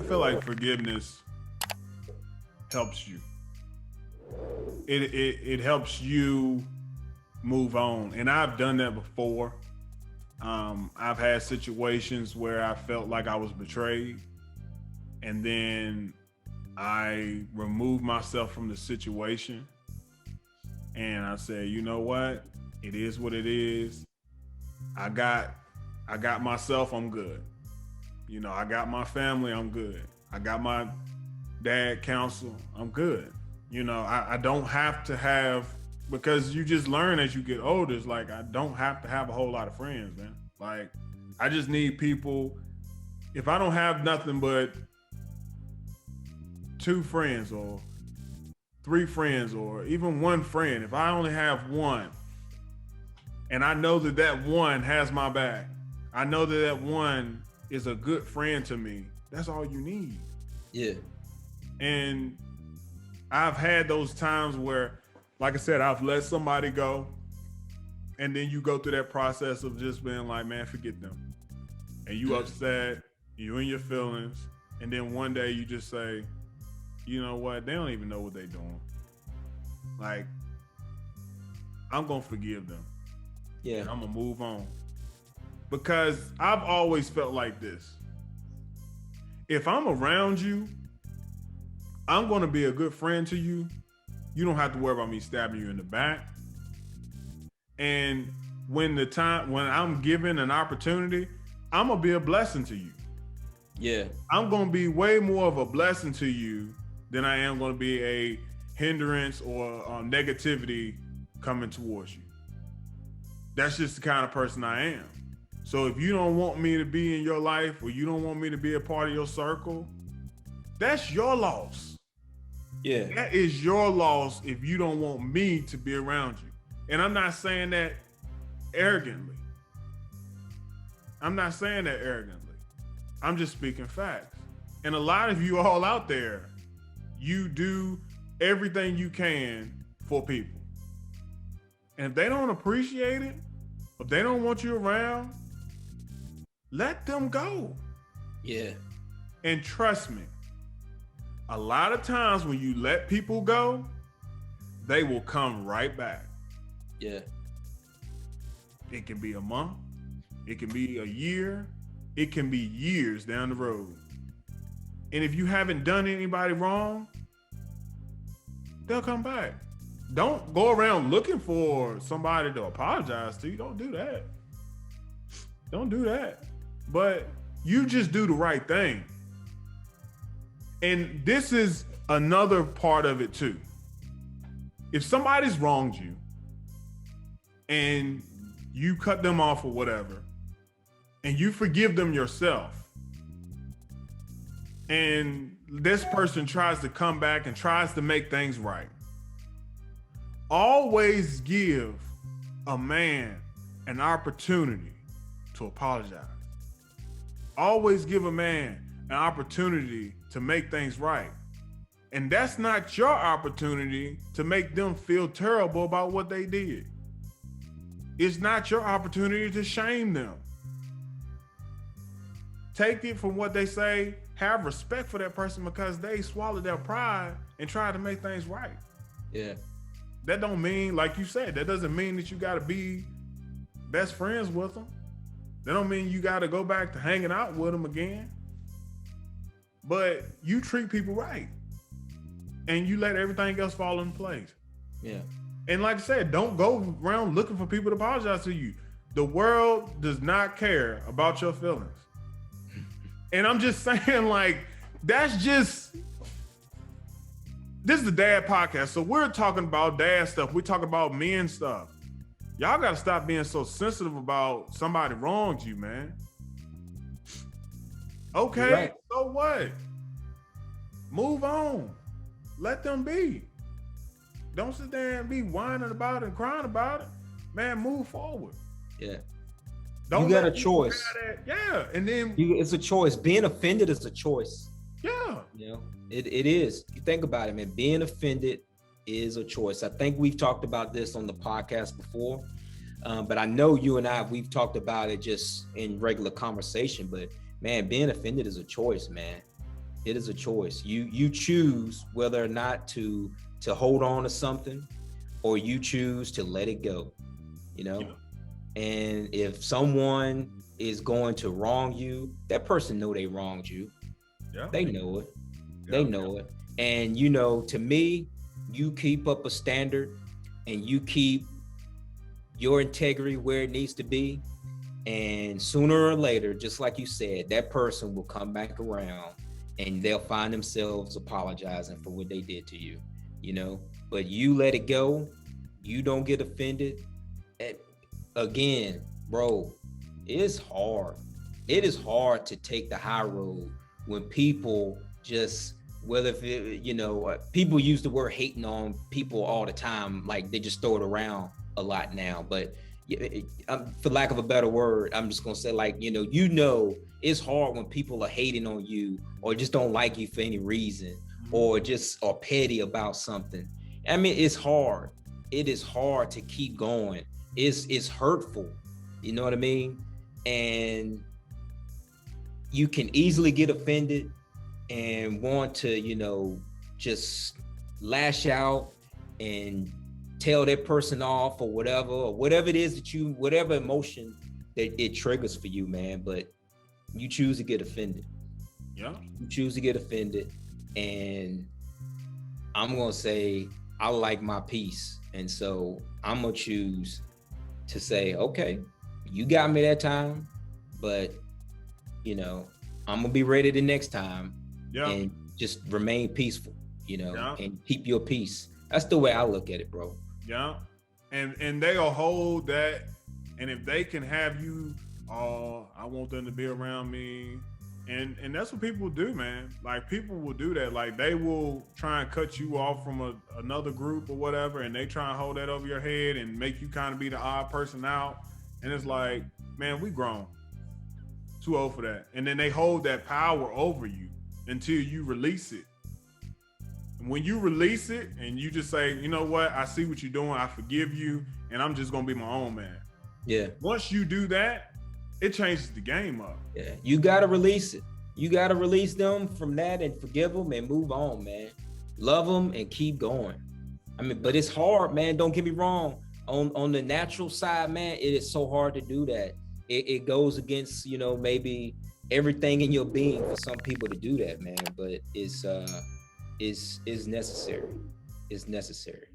feel like forgiveness helps you. It helps you move on, and I've done that before. I've had situations where I felt like I was betrayed, and then I removed myself from the situation, and I said, you know what? It is what it is. I got myself, I'm good. You know, I got my family, I'm good. I got my dad counsel, I'm good. You know, I don't have to have, because you just learn as you get older. It's like, I don't have to have a whole lot of friends, man. Like, I just need people. If I don't have nothing but 2 friends or 3 friends or even 1 friend, if I only have 1, and I know that that 1 has my back, I know that that 1 is a good friend to me, that's all you need. Yeah. And I've had those times where, like I said, I've let somebody go, and then you go through that process of just being like, man, forget them. And you upset, you in your feelings, and then one day you just say, you know what, they don't even know what they're doing. Like, I'm gonna forgive them. Yeah. And I'm gonna move on. Because I've always felt like this. If I'm around you, I'm gonna be a good friend to you. You don't have to worry about me stabbing you in the back. And when I'm given an opportunity, I'm gonna be a blessing to you. Yeah. I'm gonna be way more of a blessing to you than I am gonna be a hindrance or negativity coming towards you. That's just the kind of person I am. So if you don't want me to be in your life, or you don't want me to be a part of your circle, that's your loss. Yeah. That is your loss if you don't want me to be around you. And I'm not saying that arrogantly. I'm just speaking facts. And a lot of you all out there, you do everything you can for people. And if they don't appreciate it, if they don't want you around, let them go. Yeah. And trust me, a lot of times when you let people go, they will come right back. Yeah. It can be a month, it can be a year, it can be years down the road. And if you haven't done anybody wrong, they'll come back. Don't go around looking for somebody to apologize to you. Don't do that. Don't do that. But you just do the right thing. And this is another part of it too. If somebody's wronged you and you cut them off or whatever, and you forgive them yourself, and this person tries to come back and tries to make things right, always give a man an opportunity to apologize. Always give a man an opportunity to make things right. And that's not your opportunity to make them feel terrible about what they did. It's not your opportunity to shame them. Take it from what they say, have respect for that person because they swallowed their pride and tried to make things right. Yeah. That don't mean, like you said, that doesn't mean that you got to be best friends with them. That don't mean you got to go back to hanging out with them again. But you treat people right. And you let everything else fall in place. Yeah. And like I said, don't go around looking for people to apologize to you. The world does not care about your feelings. And I'm just saying, like, that's just, this is the dad podcast. So we're talking about dad stuff. We're talking about men stuff. Y'all got to stop being so sensitive about somebody wronged you, man. Okay, right. So what? Move on. Let them be. Don't sit there and be whining about it and crying about it. Man, move forward. Yeah. Don't you got a choice. Yeah. And then it's a choice. Being offended is a choice. Yeah. You know, it is. You think about it, man. Being offended is a choice. I think we've talked about this on the podcast before. But I know you and we've talked about it just in regular conversation. But man, being offended is a choice, man. It is a choice. You choose whether or not to hold on to something, or you choose to let it go, you know? Yeah. And if someone is going to wrong you, that person know they wronged you. Yeah. They know it. Yeah. They know it. And you know, to me, you keep up a standard and you keep your integrity where it needs to be. And sooner or later, just like you said, that person will come back around and they'll find themselves apologizing for what they did to you, you know? But you let it go, you don't get offended. And again, bro, it's hard. It is hard to take the high road when people just, whether if it, you know, people use the word hating on people all the time, like they just throw it around a lot now. But for lack of a better word, I'm just gonna say, like, you know, it's hard when people are hating on you or just don't like you for any reason, or just are petty about something. I mean, it's hard. It is hard to keep going. It's hurtful. You know what I mean? And you can easily get offended and want to, you know, just lash out and tell that person off or whatever it is that you, whatever emotion that it triggers for you, man. But you choose to get offended. Yeah. You choose to get offended. And I'm going to say, I like my peace. And so I'm going to choose to say, okay, you got me that time, but, you know, I'm going to be ready the next time. Yeah. And just remain peaceful, you know, yeah. And keep your peace. That's the way I look at it, bro. Yeah. And they'll hold that. And if they can have you, I want them to be around me. And that's what people do, man. Like, people will do that. Like, they will try and cut you off from another group or whatever, and they try and hold that over your head and make you kind of be the odd person out. And it's like, man, we grown. Too old for that. And then they hold that power over you until you release it. And when you release it and you just say, you know what, I see what you're doing, I forgive you, and I'm just gonna be my own man. Yeah. Once you do that, it changes the game up. Yeah, you gotta release it. You gotta release them from that and forgive them and move on, man. Love them and keep going. I mean, but it's hard, man. Don't get me wrong. On the natural side, man, it is so hard to do that. It goes against, you know, maybe everything in your being for some people to do that, man. But it's necessary. It's necessary.